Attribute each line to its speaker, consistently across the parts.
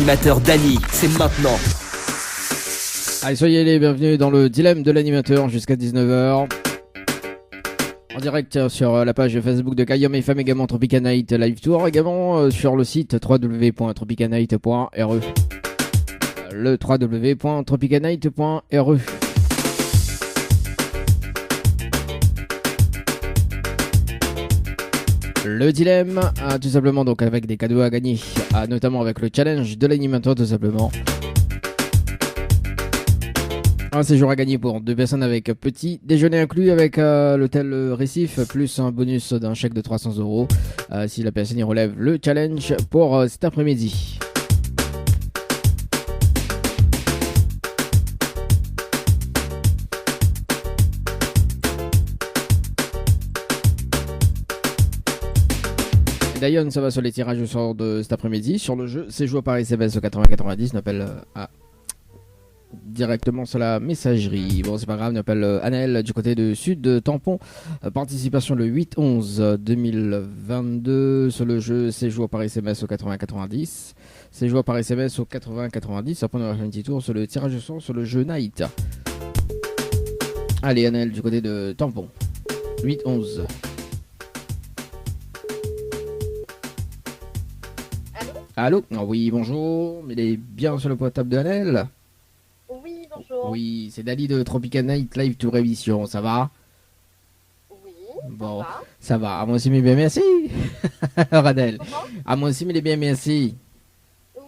Speaker 1: l'animateur Dany, c'est maintenant.
Speaker 2: Allez, soyez les bienvenus dans le dilemme de l'animateur jusqu'à 19h. En direct sur la page Facebook de Kayom FM, également Tropica Night Live Tour, également sur le site www.tropicanight.re. Le www.tropicanight.re. Le dilemme, tout simplement, donc avec des cadeaux à gagner, notamment avec le challenge de l'animateur, tout simplement. Un séjour à gagner pour 2 personnes avec petit déjeuner inclus avec l'hôtel Récif, plus un bonus d'un chèque de 300 euros si la personne y relève le challenge pour cet après-midi. D'ailleurs, ça va sur les tirages au sort de cet après-midi. Sur le jeu, séjour par SMS au 8090, on appelle directement sur la messagerie. Bon, c'est pas grave, on appelle Annelle du côté de Sud de Tampon. Participation le 8-11-2022 sur le jeu, séjour par SMS au 8090. Séjour par SMS au 8090. Après, on va faire un petit tour sur le tirage au sort sur le jeu Night. Allez, Annelle du côté de Tampon. 8-11. Allô? Oh oui, bonjour. Il est bien sur le portable de Annelle?
Speaker 3: Oui, bonjour.
Speaker 2: Oui, c'est Dany de Tropica Night Live Tour Émission. Ça va?
Speaker 3: Oui.
Speaker 2: Bon, ça va. À moi aussi, mais bien merci. Radel. À moi aussi, mais bien merci.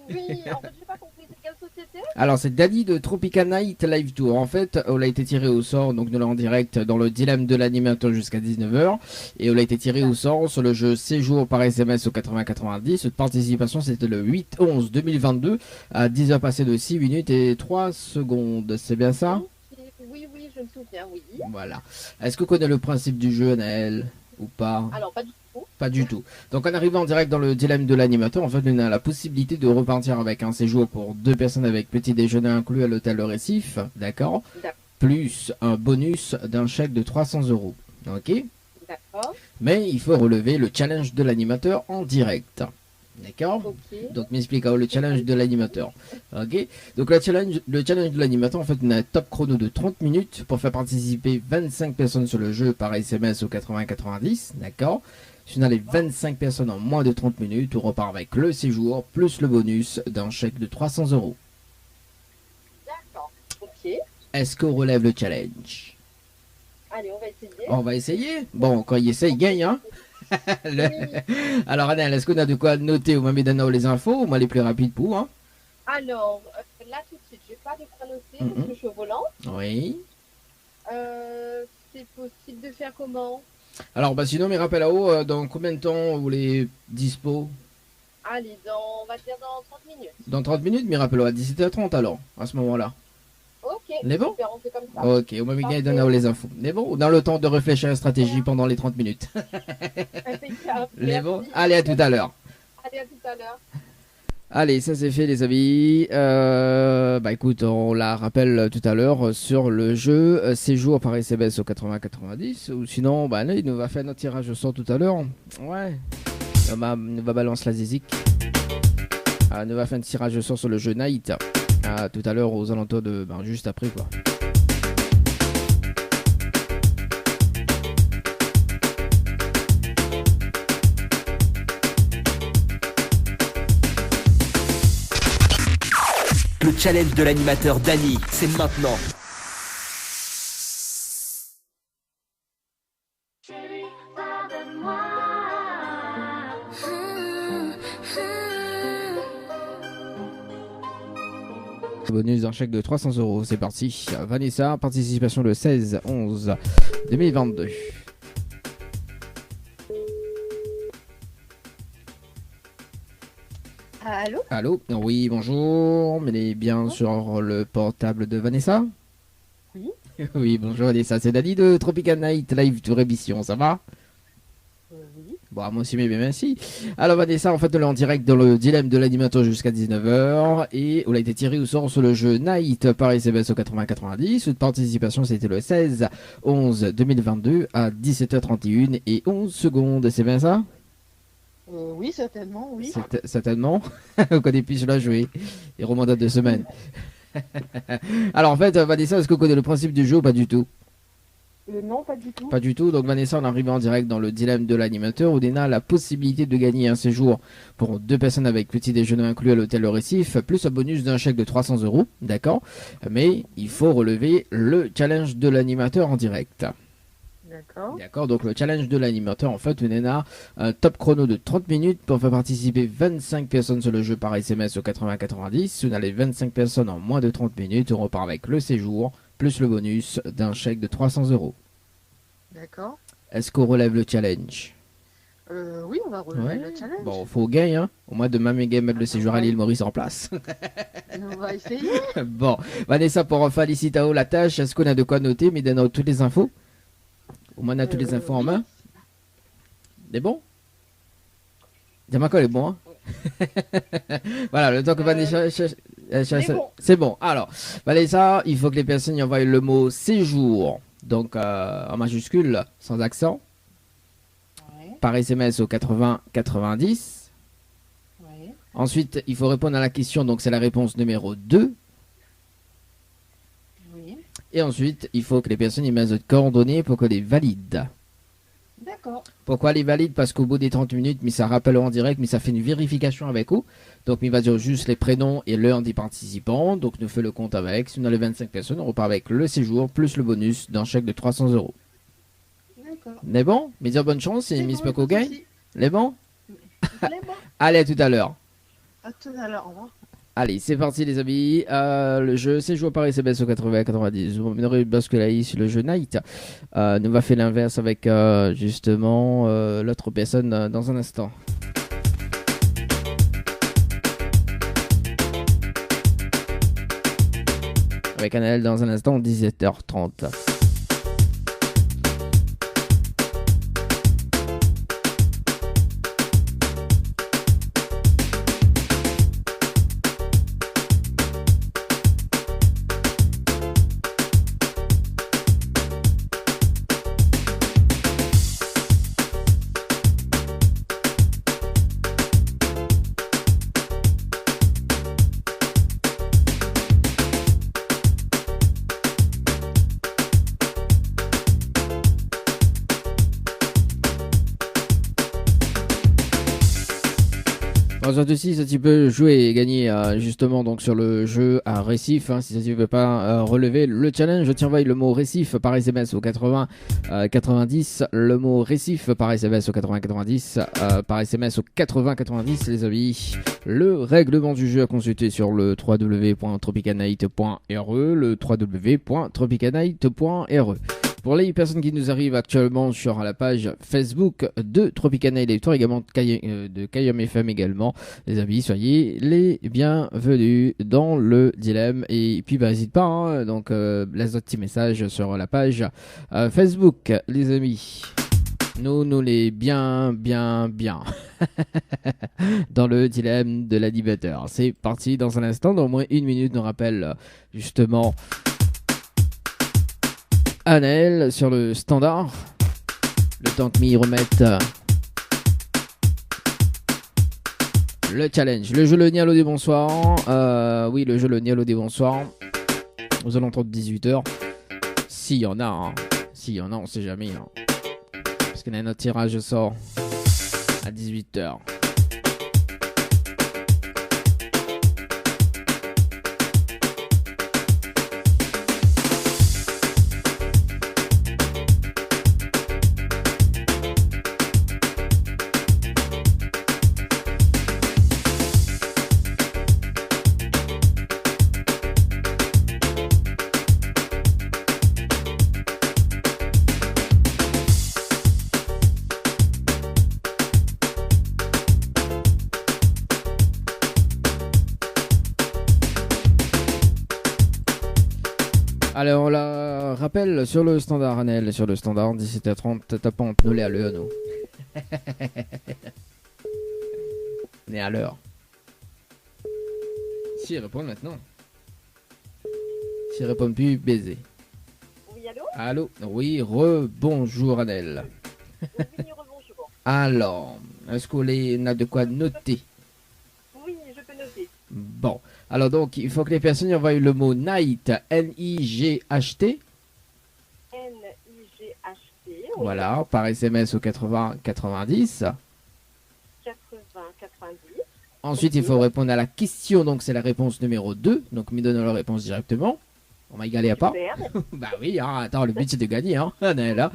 Speaker 3: Oui, en fait, j'ai pas compris. C'est quelle société?
Speaker 2: Alors, c'est Dany de Tropica Night Live Tour. En fait, on a été tiré au sort, donc nous l'avons en direct dans le dilemme de l'animateur jusqu'à 19h. Et on a été tiré au sort sur le jeu séjour par SMS au 80-90. Cette participation, c'était le 8-11-2022 à 10h passées de 6 minutes et 3 secondes. C'est bien ça?
Speaker 3: Oui, je me souviens, oui.
Speaker 2: Voilà. Est-ce que vous connaissez le principe du jeu, Naël, ou pas?
Speaker 3: Alors, pas du tout.
Speaker 2: Pas du tout. Donc en arrivant en direct dans le dilemme de l'animateur, en fait, on a la possibilité de repartir avec un séjour pour 2 personnes avec petit déjeuner inclus à l'hôtel Le Récif, d'accord? Plus un bonus d'un chèque de 300 euros. Ok?
Speaker 3: D'accord.
Speaker 2: Mais il faut relever le challenge de l'animateur en direct. D'accord?
Speaker 3: Ok.
Speaker 2: Donc m'explique le challenge de l'animateur. Ok? Donc le challenge de l'animateur, en fait, on a un top chrono de 30 minutes pour faire participer 25 personnes sur le jeu par SMS au 80-90. D'accord? Si on a les 25 personnes en moins de 30 minutes, on repart avec le séjour plus le bonus d'un chèque de 300 euros.
Speaker 3: D'accord. Ok.
Speaker 2: Est-ce qu'on relève le challenge?
Speaker 3: Allez, on va essayer.
Speaker 2: On va essayer. Bon, quand il essaye, il gagne, hein?
Speaker 3: Oui.
Speaker 2: Alors, Annelle, est-ce qu'on a de quoi noter ou même donner les infos ou moi les plus rapides pour, hein?
Speaker 3: Alors, là tout de suite, j'ai pas de quoi noter parce que je suis au volant.
Speaker 2: Oui.
Speaker 3: C'est possible de faire comment?
Speaker 2: Alors, bah sinon, mes rappels à eau, dans combien de temps vous les dispo?
Speaker 3: Allez, on va dire dans 30 minutes.
Speaker 2: Dans 30 minutes, mes rappels à 17h30 alors, à ce moment-là.
Speaker 3: Ok,
Speaker 2: C'est bon?
Speaker 3: super, on fait comme ça.
Speaker 2: Ok, on m'a mis gagné donner les infos. C'est bon? On a le temps de réfléchir à la stratégie pendant les 30 minutes.
Speaker 3: Impeccable.
Speaker 2: C'est bon? Allez, à tout à l'heure.
Speaker 3: Allez, à tout à l'heure.
Speaker 2: Allez, ça c'est fait les amis. Bah écoute, on la rappelle tout à l'heure sur le jeu séjour par SMS au 80-90. Ou sinon, bah il nous va faire notre tirage au sort tout à l'heure. Ouais. Il va balancer la zizik. Il nous va faire un tirage au sort sur le jeu Night. Tout à l'heure aux alentours de... juste après quoi.
Speaker 1: Le challenge de l'animateur Dany, c'est maintenant.
Speaker 2: Bonus d'un chèque de 300 euros, c'est parti. Vanessa, participation le 16-11-2022.
Speaker 3: Allô?
Speaker 2: Allô? Oui, bonjour. Mais bien sur le portable de Vanessa?
Speaker 3: Oui.
Speaker 2: Oui, bonjour Vanessa, c'est Dany de Tropica Night Live Tour Émission, ça va?
Speaker 3: Oui.
Speaker 2: Bon, moi aussi, mais bien merci. Alors Vanessa, en fait, on est en direct dans le dilemme de l'animateur jusqu'à 19h et on a été tiré au sort sur le jeu Night par SMS au 80-90. Toute participation, c'était le 16-11-2022 à 17h31 et 11 secondes, c'est bien ça?
Speaker 4: Oui, certainement, oui.
Speaker 2: Certainement. Qu'on puisse la jouer. Et remontate de semaine. Alors en fait, Vanessa, est-ce que vous connaissez le principe du jeu ou pas du tout?
Speaker 4: Non, pas du tout.
Speaker 2: Pas du tout. Donc Vanessa, on arrive en direct dans le dilemme de l'animateur où Dena a la possibilité de gagner un séjour pour 2 personnes avec petit déjeuner inclus à l'hôtel Le Récif, plus un bonus d'un chèque de 300 €. D'accord. Mais il faut relever le challenge de l'animateur en direct.
Speaker 4: D'accord.
Speaker 2: D'accord, donc le challenge de l'animateur, en fait, Nena, un top chrono de 30 minutes pour faire participer 25 personnes sur le jeu par SMS au 80-90. Si on a les 25 personnes en moins de 30 minutes, on repart avec le séjour, plus le bonus d'un chèque de 300 €.
Speaker 4: D'accord.
Speaker 2: Est-ce qu'on relève le challenge?
Speaker 4: Oui, on va relever le challenge.
Speaker 2: Bon, faut gagner, hein. Au moins demain, mes gars mettent le séjour à l'île Maurice en place.
Speaker 4: On va essayer.
Speaker 2: Bon, Vanessa, pour féliciter la tâche, est-ce qu'on a de quoi noter, mais donne toutes les infos? Au moins, on a toutes les infos en main. C'est bon? Dis-moi quoi, les bons, hein. Voilà, le temps que Vanessa... C'est bon. Alors, Vanessa, il faut que les personnes y envoient le mot séjour. Donc, en majuscule, sans accent.
Speaker 4: Ouais.
Speaker 2: Par SMS au 80-90.
Speaker 4: Ouais.
Speaker 2: Ensuite, il faut répondre à la question. Donc, c'est la réponse numéro 2.
Speaker 4: Oui.
Speaker 2: Et ensuite, il faut que les personnes y mettent de coordonnées pour que les valident.
Speaker 4: D'accord.
Speaker 2: Pourquoi les valide? Parce qu'au bout des 30 minutes, mais ça rappelle en direct, mais ça fait une vérification avec eux. Donc, il va dire juste les prénoms et l'heure des participants. Donc, nous fait le compte avec. Si on a les 25 personnes, on repart avec le séjour plus le bonus d'un chèque de 300 €.
Speaker 4: D'accord.
Speaker 2: Les bon? Mais dire bonne chance et Miss Paco gagne. Les bons?
Speaker 4: Les bons.
Speaker 2: Allez, à tout à l'heure.
Speaker 4: À tout à l'heure. Au revoir.
Speaker 2: Allez, c'est parti les amis. Le jeu, c'est joué par SMS au 80-90. Vous m'aurez basculé sur le jeu Night. Nous va faire l'inverse avec justement l'autre personne dans un instant. Avec Annelle dans un instant, 17h30. Aujourd'hui, si tu peux jouer et gagner justement donc sur le jeu à Récif, hein, si tu ne veux pas relever le challenge, je t'envoie le mot Récif par SMS au 80-90, le mot Récif par SMS au 80-90, par SMS au 80-90 les amis. Le règlement du jeu à consulter sur le www.tropicanight.re, le www.tropicanight.re. Pour les personnes qui nous arrivent actuellement sur la page Facebook de Tropicana Elector, également de Kayam FM également, les amis, soyez les bienvenus dans le dilemme. Et puis, n'hésite pas, hein, donc laisse votre petit message sur la page Facebook, les amis. Nous les bien dans le dilemme de l'animateur. C'est parti dans un instant, dans au moins une minute, nous rappelle justement Annelle sur le standard. Le temps que m'y remette le challenge. Le jeu le Nialo des bonsoirs. Oui, le jeu le Nialo des bonsoirs. Aux alentours de 18h. S'il y en a, hein. S'il y en a, on sait jamais. Hein. Parce qu'on a notre tirage sort à 18h. Alors, on la rappelle sur le standard, Annelle, sur le standard, 17h30, tapant nous à l'heure, nous. On est à l'heure. Si, répond maintenant. Si, répond plus, baiser.
Speaker 3: Oui, allô?
Speaker 2: Allô? Oui, rebonjour, Annelle.
Speaker 3: Oui, rebonjour.
Speaker 2: Alors, est-ce qu'on a de quoi noter?
Speaker 3: Oui, je peux noter.
Speaker 2: Bon. Alors donc, il faut que les personnes envoient le mot night, N-I-G-H-T.
Speaker 3: N-I-G-H-T. Oui.
Speaker 2: Voilà, par SMS au 80 90.
Speaker 3: 80-90.
Speaker 2: Ensuite, il faut répondre à la question, donc c'est la réponse numéro 2. Donc, me donne la réponse directement. On m'a égalé à pas.
Speaker 3: Super.
Speaker 2: Bah oui, hein, attends, le but c'est de gagner, hein. On est là.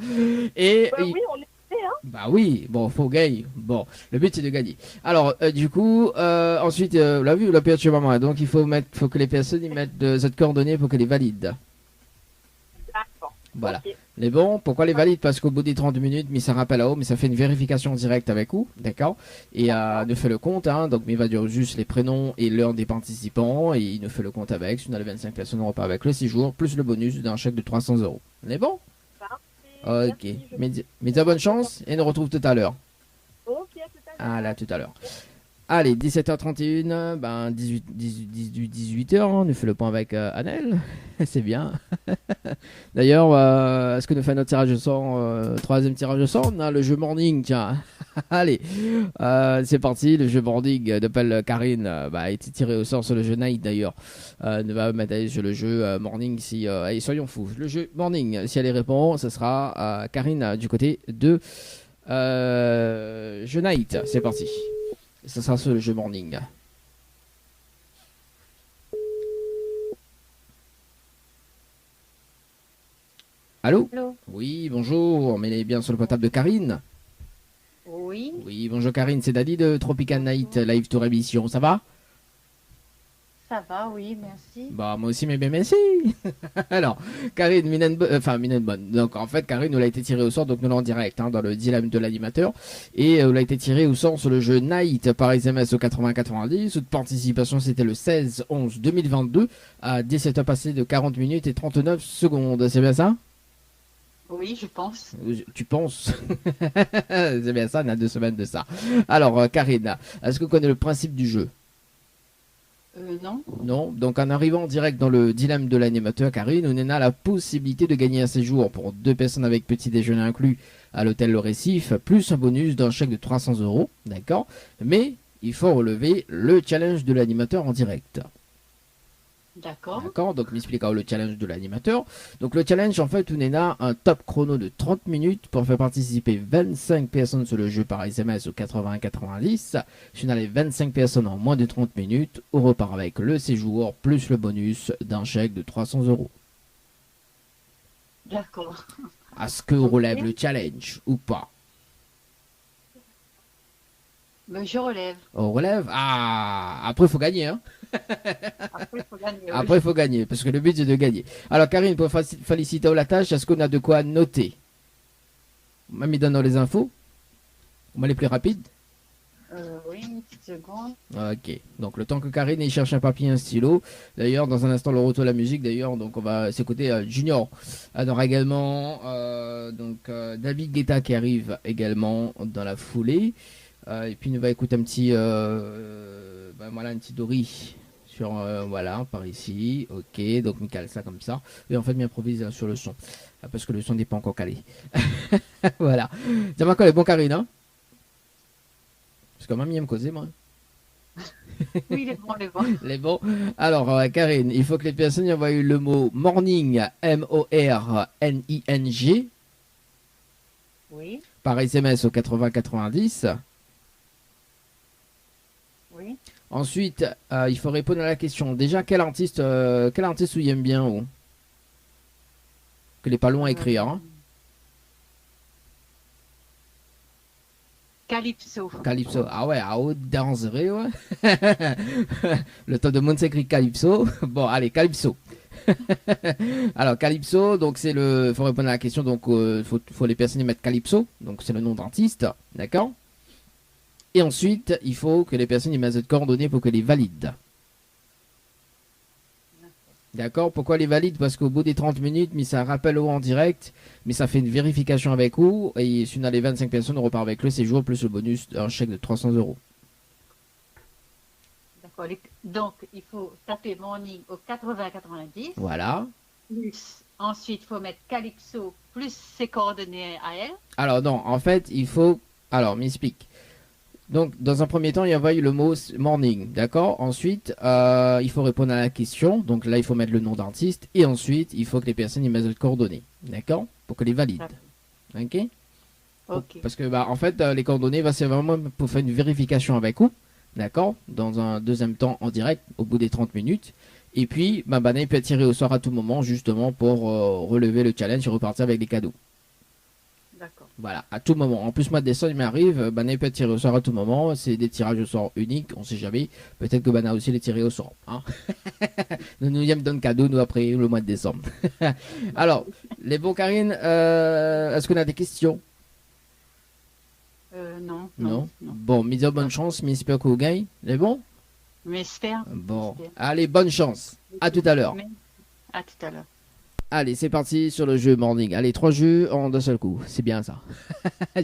Speaker 2: Et,
Speaker 3: Bah oui, on est prêt, hein.
Speaker 2: bah oui, bon, faut gagner. Bon, le but c'est de gagner. Alors, du coup, ensuite, la vue, la perte maman. Donc, faut que les personnes y mettent cette coordonnée pour qu'elle les valide.
Speaker 3: D'accord.
Speaker 2: Voilà.
Speaker 3: Ok.
Speaker 2: Les bons, pourquoi les valide? Parce qu'au bout des 30 minutes, mais ça rappelle à haut, mais ça fait une vérification directe avec vous, d'accord? Et nous fait le compte, hein, donc il va dire juste les prénoms et l'heure des participants, et il nous fait le compte avec, si on a les 25 personnes, on repart avec le séjour, plus le bonus d'un chèque de 300 euros. Les bons?
Speaker 3: Parfait.
Speaker 2: Ok.
Speaker 3: Merci,
Speaker 2: Mais bonne chance, et nous retrouve tout à l'heure.
Speaker 3: Ok, à tout à l'heure.
Speaker 2: Ah là, tout à l'heure. Allez, 17h31, ben 18h, on nous fait le point avec Annelle. C'est bien. D'ailleurs, est-ce que nous fait notre tirage de sort, troisième tirage de sort? On a le jeu morning, tiens. Allez, c'est parti. Le jeu morning d'appel Karine a été tiré au sort sur le jeu night d'ailleurs. Ne va mettre sur le jeu morning si. Allez, soyons fous. Le jeu morning, si elle y répond, ce sera Karine du côté de jeu night. C'est parti. Ça sera sur le jeu morning. Allô?
Speaker 4: Allô?
Speaker 2: Oui, bonjour. Mais elle est bien sur le portable de Karine.
Speaker 4: Oui,
Speaker 2: Oui, bonjour Karine, c'est Dadi de Tropical Night Live Tour Émission. Ça va?
Speaker 4: ça va, oui, merci.
Speaker 2: Bah, moi aussi, mais bien merci. Alors, Karine, Minenbonne. Donc, en fait, Karine nous l'a été tirée au sort, donc nous l'avons en direct, hein, dans le dilemme de l'animateur. Et nous l'a été tirée au sort sur le jeu Night par SMS au 80-90. Toute participation, c'était le 16-11-2022 à 17h passées de 40 minutes et 39 secondes. C'est bien ça?
Speaker 4: Oui, je pense.
Speaker 2: Tu penses? C'est bien ça, on a 2 semaines de ça. Alors, Karine, est-ce que vous connaissez le principe du jeu?
Speaker 4: Non.
Speaker 2: Non. Donc en arrivant en direct dans le dilemme de l'animateur, Karine, on a la possibilité de gagner un séjour pour 2 personnes avec petit déjeuner inclus à l'hôtel Le Récif, plus un bonus d'un chèque de 300 euros. D'accord? Mais il faut relever le challenge de l'animateur en direct.
Speaker 4: D'accord.
Speaker 2: D'accord? Donc m'expliquera le challenge de l'animateur. Donc le challenge, en fait, on a un top chrono de 30 minutes pour faire participer 25 personnes sur le jeu par SMS au 80-90. Si on a les 25 personnes en moins de 30 minutes, on repart avec le séjour plus le bonus d'un chèque de 300 euros.
Speaker 4: D'accord.
Speaker 2: Est-ce qu'on relève le challenge ou pas?
Speaker 4: Mais je relève.
Speaker 2: On relève? Ah, après il faut gagner, hein?
Speaker 4: Après, il faut gagner. oui.
Speaker 2: Après il faut gagner, parce que le but c'est de gagner. Alors Karine, pour féliciter la tâche, est-ce qu'on a de quoi noter? Même il donne les infos. On va les plus rapides.
Speaker 4: Oui, une petite seconde.
Speaker 2: Ok, donc le temps que Karine il cherche un papier et un stylo. D'ailleurs, dans un instant, le retour de la musique. D'ailleurs, donc on va s'écouter Junior. On aura également David Guetta qui arrive également dans la foulée. Et puis, on va écouter un petit, voilà, un petit Dory sur, voilà, par ici. Ok, donc on cale ça comme ça. Et en fait, m'improvise sur le son. Parce que le son n'est pas encore calé. Voilà. Ça va quoi les bons Karine, hein? Parce que maman aime causer, moi.
Speaker 4: Oui, les bons, les bons.
Speaker 2: Les bons. Alors, Karine, il faut que les personnes y envoient le mot morning, M-O-R-N-I-N-G,
Speaker 4: Oui,
Speaker 2: par SMS au 80-90.
Speaker 4: oui.
Speaker 2: Ensuite, il faut répondre à la question. Déjà, quel artiste vous aime bien, ou que les pas loin à écrire, hein?
Speaker 4: Calypso.
Speaker 2: Calypso. Ah ouais, à haute danserie, ouais. Le temps de monde s'écrit Calypso. Bon, allez, Calypso. Alors, Calypso, donc c'est le. Il faut répondre à la question, donc faut les personnes y mettre Calypso. Donc c'est le nom d'artiste, d'accord? Et ensuite, il faut que les personnes y mettent cette coordonnée pour que les valident. D'accord? Pourquoi les valide? Parce qu'au bout des 30 minutes, mais ça rappelle en direct, mais ça fait une vérification avec vous. Et si on a les 25 personnes, on repart avec le séjour plus le bonus d'un chèque de 300 euros.
Speaker 4: D'accord. Donc, il faut taper morning au 80-90.
Speaker 2: Voilà.
Speaker 4: Plus. Ensuite, il faut mettre Calypso plus ses coordonnées à elle.
Speaker 2: Alors non, en fait, il faut Alors, m'explique. Donc, dans un premier temps, il y avait le mot morning, d'accord? Ensuite, il faut répondre à la question. Donc là, il faut mettre le nom d'artiste. Et ensuite, il faut que les personnes y mettent les coordonnées, d'accord? Pour que les valident. Ok?
Speaker 4: Ok.
Speaker 2: Parce que, en fait, les coordonnées, c'est vraiment pour faire une vérification avec vous, d'accord? Dans un deuxième temps, en direct, au bout des 30 minutes. Et puis, il peut être tiré au sort à tout moment, justement, pour relever le challenge et repartir avec des cadeaux.
Speaker 4: D'accord.
Speaker 2: Voilà, à tout moment. En plus, mois de décembre, il m'arrive, Bana peut être tiré au sort à tout moment. C'est des tirages au sort uniques, on sait jamais. Peut-être que Bana aussi les tiré au sort. Hein. Nous y donne cadeau, nous, après le mois de décembre. Alors, les bons, Karine, est-ce qu'on a des questions?
Speaker 4: Non.
Speaker 2: Bon, misez bonne chance, mais j'espère que vous gagnez. C'est bon?
Speaker 4: Mais j'espère.
Speaker 2: Bon, allez, bonne chance. À tout à l'heure.
Speaker 4: À tout à l'heure.
Speaker 2: Allez, c'est parti sur le jeu morning. Allez, 3 jeux en d'un seul coup. C'est bien ça.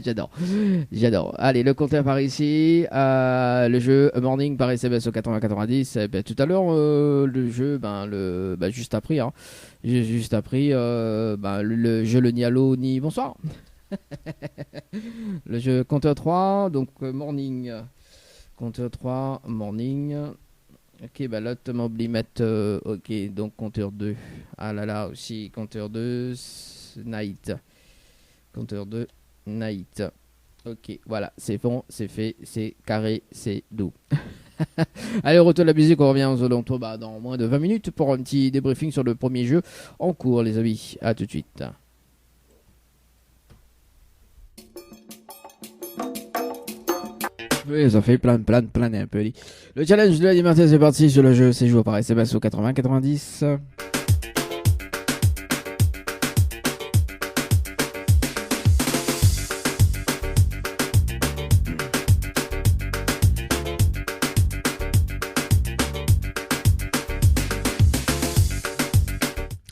Speaker 2: J'adore. Allez, le compteur par ici. Le jeu morning par SMS au 80-90. Tout à l'heure, le jeu, juste après. Hein. Juste après, le jeu le ni allô ni bonsoir. Le jeu compteur 3. Donc, morning. Compteur 3, morning. Ok, là, tu m'as oublié mettre. Ok, donc compteur 2. Ah là là, aussi, compteur 2, night. Compteur 2, night. Ok, voilà, c'est bon, c'est fait, c'est carré, c'est doux. Allez, retour de la musique, on revient aux alentours dans moins de 20 minutes pour un petit débriefing sur le premier jeu en cours, les amis. A tout de suite. Oui, ça fait plein un peu. Le challenge de l'animateur, c'est parti sur le jeu. C'est joué par SMS au 80-90.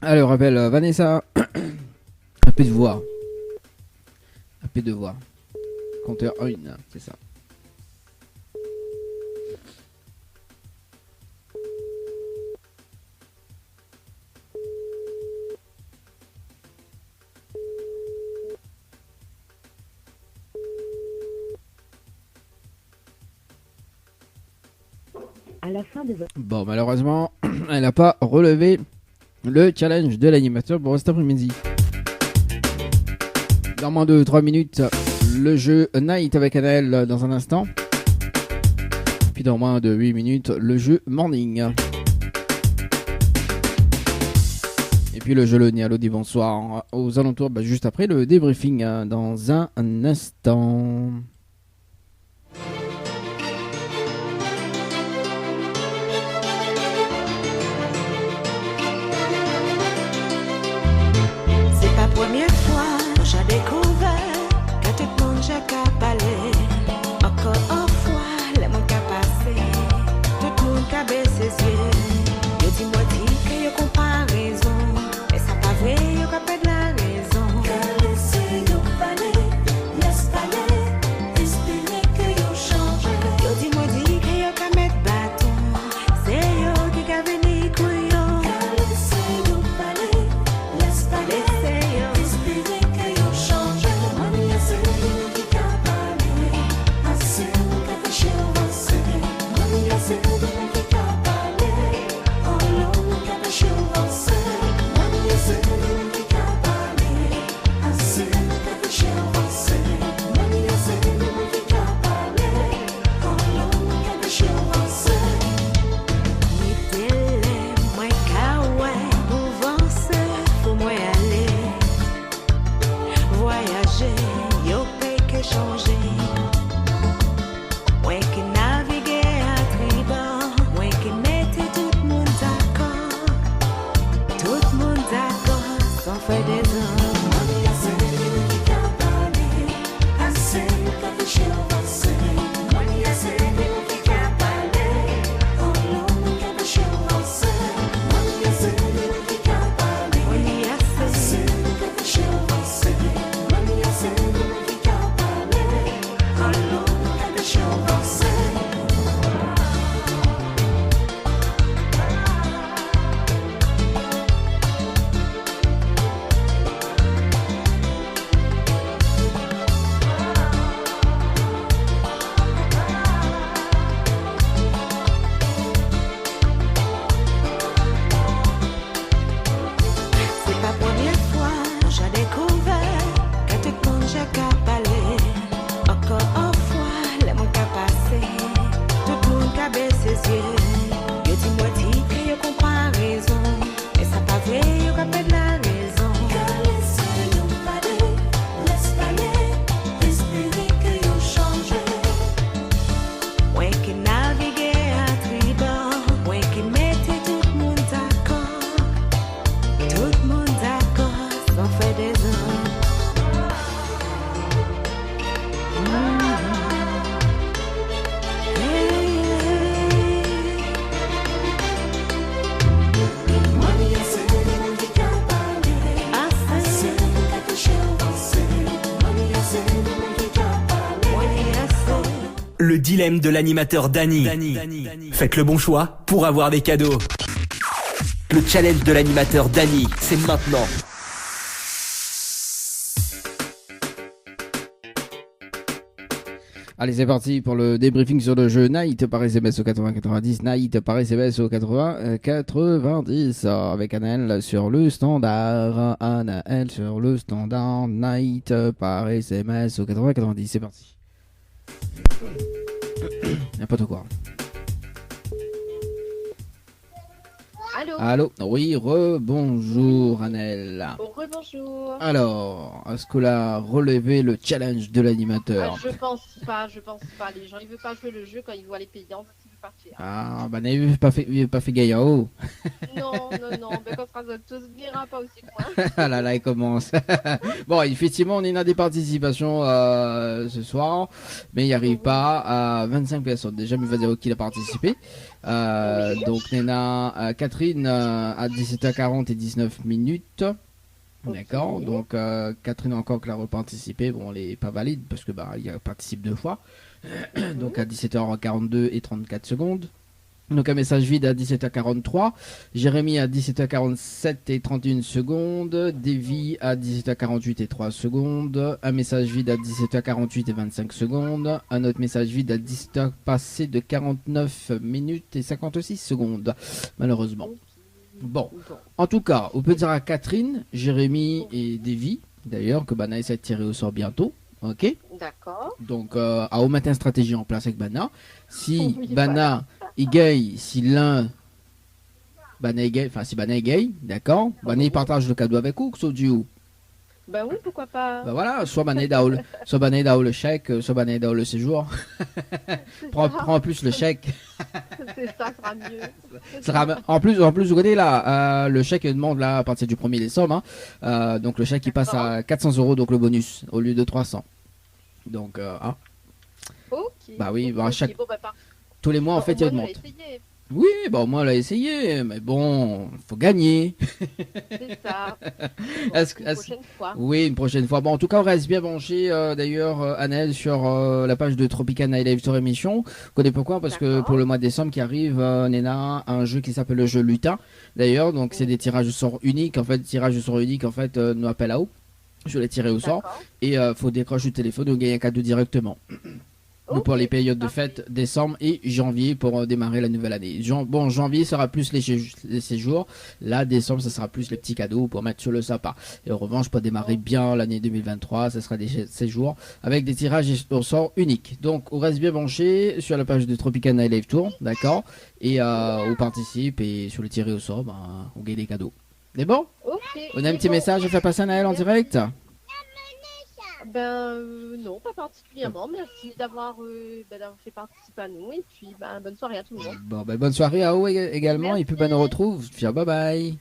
Speaker 2: Allez, on rappelle Vanessa. Un peu de voix. Compteur 1, c'est ça.
Speaker 5: À la fin de votre...
Speaker 2: Bon, malheureusement, elle n'a pas relevé le challenge de l'animateur pour cet après-midi. Dans moins de 3 minutes, le jeu Night avec Annelle dans un instant. Puis dans moins de 8 minutes, le jeu Morning. Et puis le jeu le Nialo dit bonsoir aux alentours, juste après le débriefing dans un instant.
Speaker 6: C'est pas première fois que j'ai découvert que tout le monde j'ai qu'à parler. Encore une fois, le monde qu'a passé, tout le monde qu'a baissé ses yeux. Yo dis-moi que y'a comparaison, mais ça pas vrai, y'a qu'à perdre la raison. Laissez-nous parler, laisse parler, espérer que y'a changé. Yo dis-moi que y'a qu'à mettre bâton, c'est yo qui qu'a venu couillon. Laissez-nous parler, laisse parler.
Speaker 1: dilemme de l'animateur Dany. Faites le bon choix pour avoir des cadeaux. Le challenge de l'animateur Dany, c'est maintenant.
Speaker 2: Allez, c'est parti pour le débriefing sur le jeu Night par SMS au 80-90, Night par SMS au 80-90, avec Anaël sur le standard, Anaël sur le standard, Night par SMS au 80-90, c'est parti. N'importe quoi.
Speaker 3: Allô.
Speaker 2: Allô, oui, bonjour Anaël.
Speaker 3: Rebonjour.
Speaker 2: Alors, est-ce que là relevé le challenge de l'animateur?
Speaker 3: Je pense pas. Les gens, ils veulent pas jouer le jeu quand ils voient les payantes, ils veulent partir.
Speaker 2: Ah, bah n'avez pas fait Gaïao.
Speaker 3: Non, ben quand sera tous verra pas aussi loin.
Speaker 2: Ah là là, il commence. Bon, effectivement, on est dans des participations ce soir, mais il n'y arrive pas à 25 personnes. Déjà, il va dire qui a participé. Donc, Néna, Catherine à 17h40 et 19 minutes. D'accord,
Speaker 3: Ok.
Speaker 2: donc Catherine encore qui a reparticipé. Bon, elle n'est pas valide parce que il participe 2 fois. Donc à 17h42 et 34 secondes. Donc un message vide à 17h43, Jérémy à 17h47 et 31 secondes, Davy à 17h48 et 3 secondes, un message vide à 17h48 et 25 secondes, un autre message vide à 17h passé de 49 minutes et 56 secondes, malheureusement. Bon, en tout cas, on peut dire à Catherine, Jérémy et Davy, d'ailleurs, que Bana essaie de tirer au sort bientôt, ok?
Speaker 3: D'accord.
Speaker 2: Donc, à au matin stratégie en place avec Bana. Si
Speaker 3: Oui,
Speaker 2: Bana est gay, si l'un Bana est gay, enfin si Bana est gay, d'accord, Bana il partage le cadeau avec vous, que ce duo.
Speaker 3: Ben oui, pourquoi pas.
Speaker 2: Bah voilà, soit Bana est dans le chèque, soit Bana est dans le séjour. prends en plus le chèque.
Speaker 3: C'est ça sera mieux.
Speaker 2: En plus, vous connaissez là, le chèque demande là à partir du 1er décembre. Donc le chèque il passe à 400 €, donc le bonus, au lieu de 300. Donc,
Speaker 3: Ok.
Speaker 2: Bah oui, bah,
Speaker 3: Ok,
Speaker 2: chaque-
Speaker 3: bon, bah, parfait.
Speaker 2: tous les mois en
Speaker 3: Bon,
Speaker 2: fait
Speaker 3: au
Speaker 2: il
Speaker 3: moins,
Speaker 2: augmente.
Speaker 3: on va essayer.
Speaker 2: Oui, bah au moins elle a essayé, mais bon, faut gagner.
Speaker 3: C'est ça.
Speaker 2: Est-ce que-
Speaker 3: Une
Speaker 2: est-ce-
Speaker 3: prochaine fois.
Speaker 2: Oui, une prochaine fois. Bon, en tout cas, on reste bien branché. D'ailleurs, Annelle, sur la page de Tropical Night Live sur émission. Vous connaissez pourquoi? Parce que
Speaker 3: D'accord.
Speaker 2: pour le mois de décembre qui arrive, Nena a un jeu qui s'appelle le jeu Lutin. D'ailleurs, donc c'est des tirages au sort uniques. En fait, tirage au sort unique, en fait, nous appelle à haut. Je l'ai tiré au sort.
Speaker 3: D'accord.
Speaker 2: Et faut décrocher le téléphone ou gagner un cadeau directement. Donc pour
Speaker 3: Ok,
Speaker 2: les périodes de
Speaker 3: parfait.
Speaker 2: fête, décembre et janvier pour démarrer la nouvelle année. Bon, janvier sera plus les séjours. Là, décembre, ça sera plus les petits cadeaux pour mettre sur le sapin. Et en revanche, pour démarrer bien l'année 2023, ça sera des séjours avec des tirages au sort uniques. Donc, on reste bien branché sur la page de Tropical Night Live Tour, d'accord? Et on participe et sur le tiré au sort, on gagne des cadeaux. C'est bon?
Speaker 3: Ok.
Speaker 2: On a un petit message à faire passer à Naël en direct?
Speaker 3: Non, pas particulièrement. Merci d'avoir fait participer à nous. Et puis, bonne soirée à tout le monde.
Speaker 2: Bon, bonne soirée à vous également. Et puis,
Speaker 3: Merci.
Speaker 2: on retrouve. Bye bye.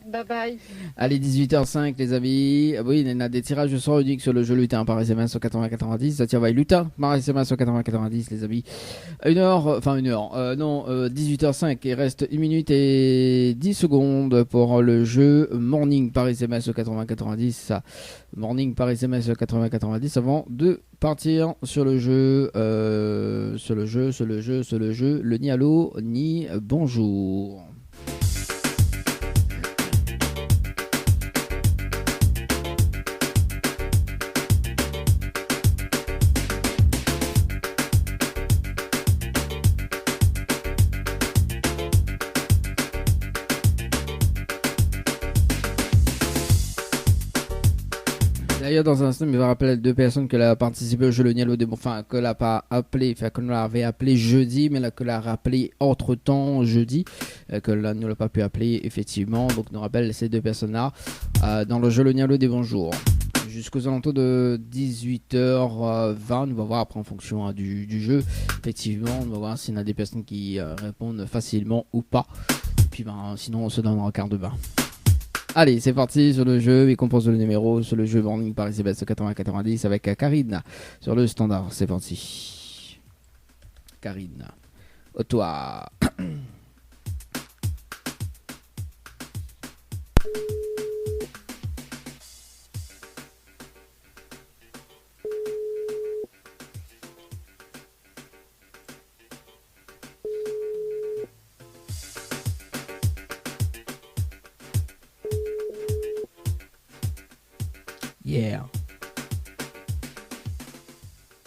Speaker 3: Bye bye.
Speaker 2: Allez, 18h05 les amis. Oui, il y en a des tirages de sort uniques sur le jeu Lutin par SMS au 80-90. Ça tire Lutin par SMS au 80-90 les amis. 18h05. Il reste 1 minute et 10 secondes pour le jeu Morning par SMS au 80-90. Morning par SMS au 80-90 avant de partir sur le jeu, le ni allô ni bonjour. D'ailleurs, dans un instant, il va rappeler 2 personnes que a participé au jeu Le Nialo des enfin, que l'a pas appelé, enfin, que nous l'avait appelé jeudi, mais là, que l'a rappelé entre temps jeudi, que là, nous l'a pas pu appeler, effectivement. Donc, nous rappelle ces 2 personnes-là, dans le jeu Le Nialo des bonjours. Jusqu'aux alentours de 18h20, on va voir après en fonction du jeu. Effectivement, on va voir s'il y en a des personnes qui répondent facilement ou pas. Et puis, sinon, on se donne un quart de bain. Allez, c'est parti sur le jeu. Il compose le numéro sur le jeu Morning par SMS 80-90 avec Karine sur le standard. C'est parti. Karine, au toi. Yeah.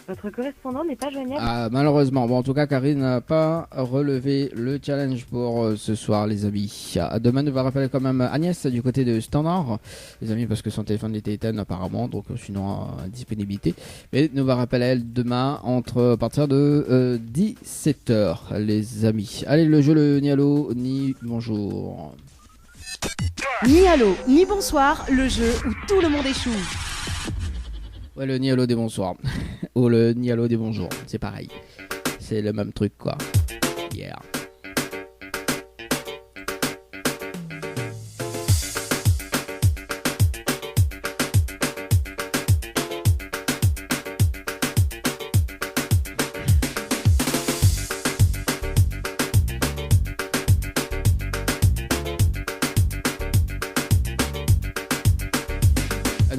Speaker 5: Votre correspondant n'est pas joignable.
Speaker 2: Ah, malheureusement. Bon, en tout cas, Karine n'a pas relevé le challenge pour ce soir, les amis. Demain, nous va rappeler quand même Agnès du côté de Standard, les amis, parce que son téléphone était éteint apparemment, donc sinon, disponibilité. Mais nous va rappeler elle demain à partir de 17h, les amis. Allez, le jeu, le ni allô, ni bonjour.
Speaker 7: Ni allô, ni bonsoir, le jeu où tout le monde échoue.
Speaker 2: Ouais, le ni allô des bonsoirs. Ou le ni allô des bonjours. C'est pareil. C'est le même truc, quoi. Yeah.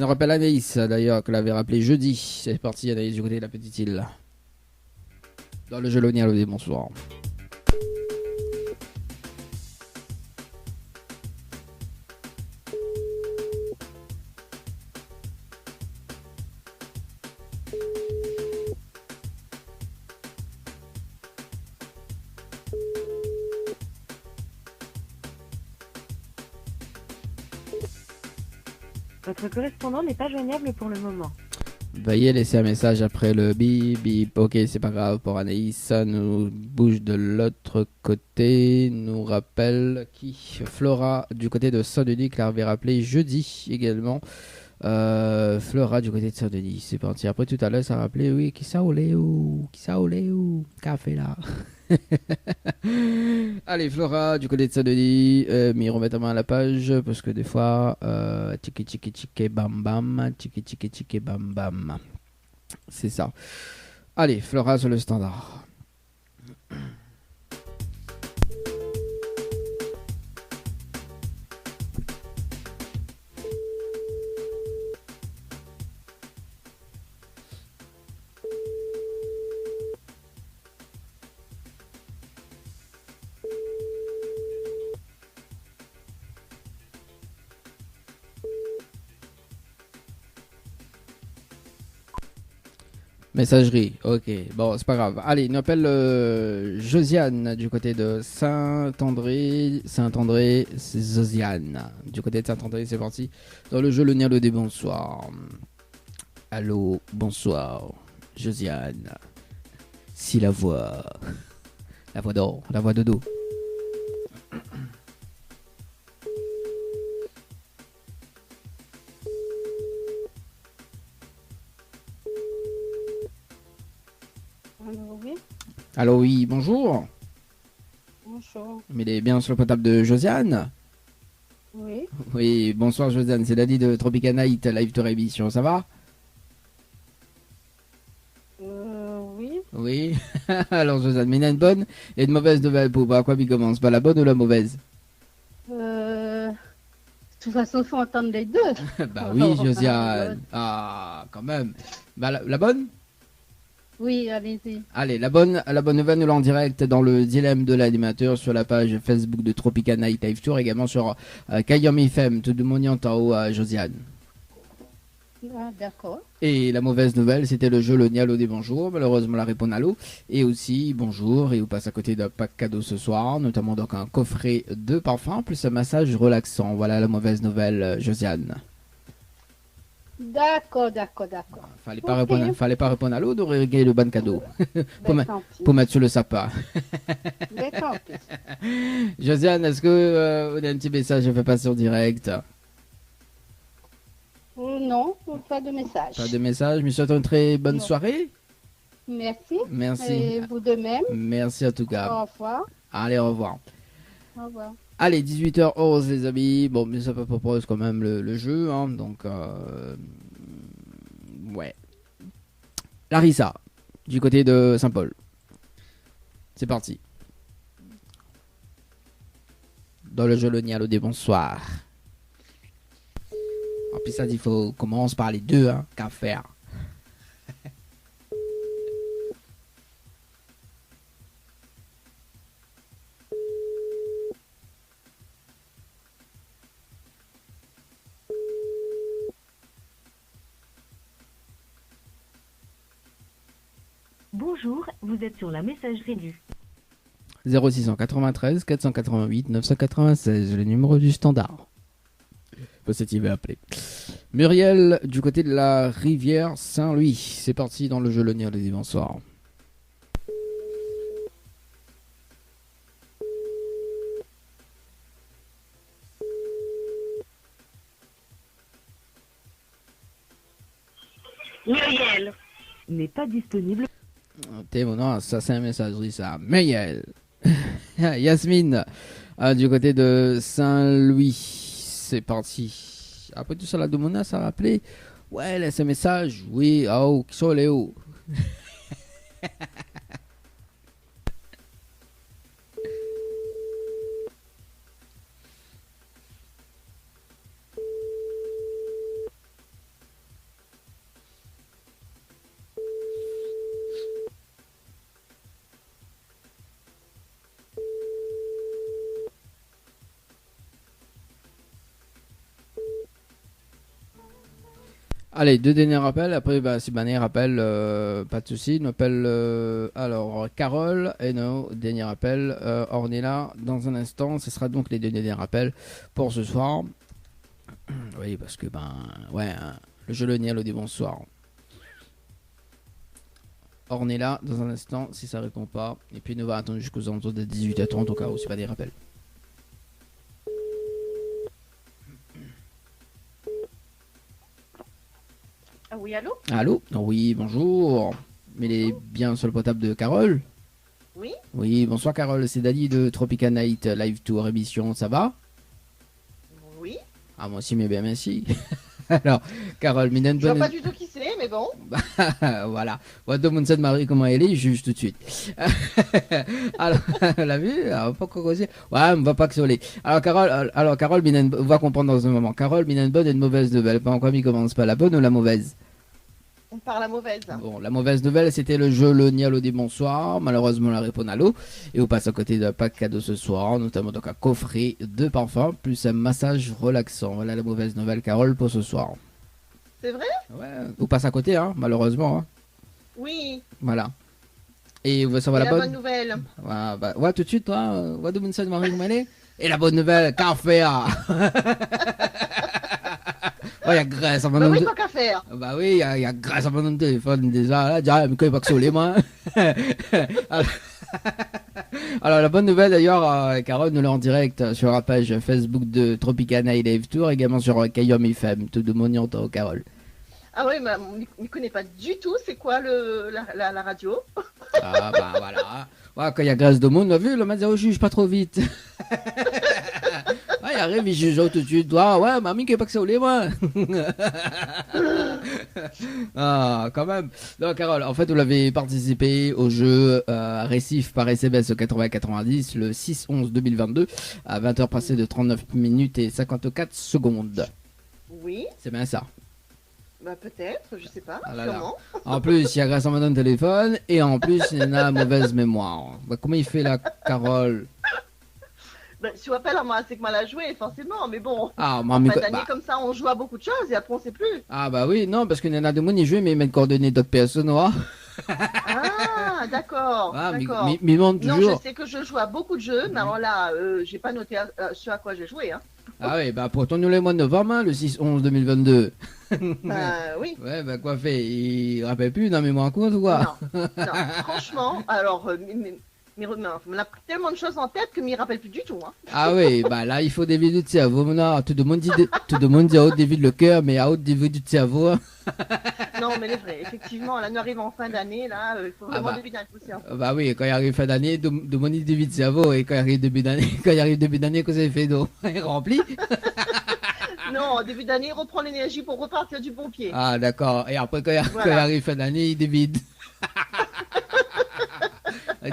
Speaker 2: On rappelle Anaïs d'ailleurs que l'avait rappelé jeudi. C'est parti Anaïs du côté de la petite île. Dans le jeu Lonia, le bonsoir.
Speaker 5: Votre correspondant n'est pas joignable pour le moment.
Speaker 2: Veuillez laisser un message après le bip bip. Ok, c'est pas grave pour Anaïs. Ça nous bouge de l'autre côté. Nous rappelle qui Flora du côté de Saint-Denis, qui l'avait rappelé jeudi également. Flora du côté de Saint-Denis. C'est parti. Après tout à l'heure, ça a rappelé oui, qui ça olé ou café là. Allez, Flora du côté de Saint-Denis, mais remettre la main à la page parce que des fois, tiki tiki tiki bam bam, tiki tiki tiki bam bam. C'est ça. Allez, Flora sur le standard. Messagerie, ok, bon, c'est pas grave. Allez, il nous appelle Josiane du côté de Saint-André. Saint-André, c'est Josiane. Du côté de Saint-André, c'est parti. Dans le jeu, le Nialo des bonsoirs. Allô, bonsoir, Josiane. Si la voix d'or, la voix de dos.
Speaker 3: Oui.
Speaker 2: Allô, oui, bonjour.
Speaker 3: Bonjour.
Speaker 2: Mais il est bien sur le portable de Josiane.
Speaker 3: Oui.
Speaker 2: Oui, bonsoir Josiane, c'est Dadi de Tropica Night, live tour émission, ça va?
Speaker 3: Oui.
Speaker 2: Oui. Alors Josiane, mais il y a une bonne et une mauvaise nouvelle pour à quoi il commence, pas la bonne ou la mauvaise?
Speaker 3: De toute façon, il faut entendre les deux.
Speaker 2: Bah oui Josiane. Ah, quand même. Bah la bonne?
Speaker 3: Oui, allez-y.
Speaker 2: Allez, la bonne nouvelle, nous l'en en direct dans le dilemme de l'animateur sur la page Facebook de Tropica Night Live Tour, également sur Kayom FM, tout le monde y entend Josiane.
Speaker 3: Ah, d'accord.
Speaker 2: Et la mauvaise nouvelle, c'était le jeu le Nialo des bonjours. Malheureusement, la réponse Nalo. Et aussi, bonjour. Et vous passe à côté d'un pack cadeau ce soir, notamment donc un coffret de parfum, plus un massage relaxant. Voilà la mauvaise nouvelle, Josiane.
Speaker 3: D'accord.
Speaker 2: Fallait pas répondre à l'eau, de régler le bon cadeau.
Speaker 3: Tant pis.
Speaker 2: Pour mettre sur le sapin.
Speaker 3: Tant pis.
Speaker 2: Josiane, est-ce que on a un petit message à faire passer en direct?
Speaker 3: Non, pas de message.
Speaker 2: Pas de message, mais je souhaite une très bonne
Speaker 3: Non.
Speaker 2: soirée.
Speaker 3: Merci.
Speaker 2: Merci.
Speaker 3: Et vous de même.
Speaker 2: Merci en tout cas.
Speaker 3: Au revoir.
Speaker 2: Allez, au revoir.
Speaker 3: Au revoir.
Speaker 2: Allez, 18h11 les amis. Bon, mais ça propose quand même le jeu, hein, donc ouais. Larissa, du côté de Saint-Paul. C'est parti. Dans le jeu le Nialo des bonsoirs. En plus ça dit faut commence par les deux, hein, qu'à faire.
Speaker 5: Bonjour, vous êtes sur la messagerie du
Speaker 2: 0693 488 996, le numéro du standard. Peut-être il va appeler. Muriel, du côté de la rivière Saint-Louis. C'est parti dans le jeu Le Nier le dimanche soir.
Speaker 5: Muriel n'est pas disponible.
Speaker 2: T'es mon nom, ça c'est un messagerie ça. Muriel. Yasmine, du côté de Saint-Louis. C'est parti. Après tout ça, la demande, ça a rappelé. Ouais, laisse un message. Oui, oh, qui sont les hauts. Allez, deux derniers rappels. Après, si Bané rappelle, pas de souci. Nous appelle alors Carole et nos derniers rappels. Ornella, dans un instant, ce sera donc les deux derniers rappels pour ce soir. Oui, parce que le jeu Le Nier le dit bonsoir. Ornella, dans un instant, si ça répond pas. Et puis nous va attendre jusqu'aux alentours de 18h30 au cas où c'est pas des rappels.
Speaker 3: Ah oui, allô?
Speaker 2: Allô? Oui, bonjour. Mais il est bien sur le portable de Carole?
Speaker 3: Oui?
Speaker 2: Oui, bonsoir Carole, c'est Dali de Tropica Night Live Tour émission, ça va?
Speaker 3: Oui?
Speaker 2: Ah, moi aussi, mais bien, merci. Alors, Carole, Minen
Speaker 3: Je vois
Speaker 2: bonne.
Speaker 3: pas du tout qui c'est, mais bon.
Speaker 2: Voilà. Voilà, Mounset Marie, comment elle est, juge tout de suite. Alors, l'a vu? On va pas causer. Ouais, on va pas xoler. Alors, Carole, Minen, on va comprendre dans un moment. Carole, Minen bonne et une mauvaise nouvelle. Pas encore, il commence pas la bonne ou la mauvaise?
Speaker 3: On part la mauvaise.
Speaker 2: Bon, la mauvaise nouvelle, c'était le jeu Le Nier le dimanche soir. Malheureusement, la réponse à l'eau. Et on passe à côté d'un pack cadeau ce soir, notamment donc un coffret de parfums, plus un massage relaxant. Voilà la mauvaise nouvelle, Carole, pour ce soir.
Speaker 3: C'est vrai?
Speaker 2: Ouais, on passe à côté, hein, malheureusement. Hein.
Speaker 3: Oui.
Speaker 2: Voilà. Et on va savoir
Speaker 3: Et
Speaker 2: la
Speaker 3: la
Speaker 2: bonne.
Speaker 3: bonne nouvelle.
Speaker 2: Ouais, tout de suite, toi, ouais, de Mounset Marie, comment elle est? Et la bonne nouvelle, café. Ouais, il y a Grèce en
Speaker 3: Bah
Speaker 2: bonne
Speaker 3: oui, tant qu'à faire.
Speaker 2: Bah oui, il y a grâce à mon téléphone déjà, là, déjà, mais quand il va que sur les mains. Alors, la bonne nouvelle d'ailleurs, Carole nous l'a en direct sur la page Facebook de Tropicana et Live Tour, également sur Kayom FM, tout de mon nom, Carole.
Speaker 3: Ah oui, mais on ne connaît pas du tout c'est quoi la radio.
Speaker 2: Ah bah voilà. Ouais, quand il y a grâce de monde, on a vu, le mec dit, oh, juge pas trop vite. Ouais, il arrive, il juge tout de suite. Ouais, mamie, qui est pas que ça au lait, moi. Ah, quand même. Donc, Carole, en fait, vous l'avez participé au jeu Récif par SMS 80-90 le 6-11-2022 à 20h passées de 39 minutes et 54 secondes.
Speaker 3: Oui,
Speaker 2: C'est bien ça.
Speaker 3: bah peut-être, je sais pas.
Speaker 2: Ah là là.
Speaker 3: Comment?
Speaker 2: En plus, il y a grâce à mon téléphone et en plus, il y en a mauvaise mémoire. Bah, comment il fait la Carole?
Speaker 3: Bah, si on appelle, c'est que mal à jouer, forcément, mais bon.
Speaker 2: Ah,
Speaker 3: En
Speaker 2: mamie,
Speaker 3: fin d'année, comme ça, on joue à beaucoup de choses et après, on sait plus.
Speaker 2: ah bah oui, non, parce qu'il y en a des gens qui jouent, mais ils mettent coordonnées d'autres personnes, noires.
Speaker 3: Ah, d'accord.
Speaker 2: Ah,
Speaker 3: d'accord.
Speaker 2: mais monte
Speaker 3: Non,
Speaker 2: toujours.
Speaker 3: je sais que je joue à beaucoup de jeux, mais alors là, j'ai pas noté ce à quoi j'ai joué. Hein.
Speaker 2: Ah oui, bah pourtant nous les mois de novembre, hein, le 6-11-2022.
Speaker 3: Oui.
Speaker 2: Ouais, bah quoi fait? Il rappelle plus dans mémoire courte ou quoi?
Speaker 3: Non, franchement, alors, on a pris tellement de choses en tête que m'y rappelle plus du tout. Hein.
Speaker 2: Ah oui, bah là il faut des vidéos de cerveau. Maintenant, tout le monde dit à haute des vides le cœur, mais à haute des vidéos de cerveau. Hein.
Speaker 3: Non, mais c'est vrai, effectivement, là, nous arrivons en fin d'année, là, il faut vraiment des vides inconscients.
Speaker 2: Bah oui, quand il arrive fin d'année, de mon des vides de cerveau, et quand il arrive début d'année, que ça fait d'eau, il est rempli.
Speaker 3: Non, début d'année, il reprend l'énergie pour repartir du bon pied.
Speaker 2: Ah d'accord, et après quand
Speaker 3: Voilà.
Speaker 2: il arrive fin d'année, il débide.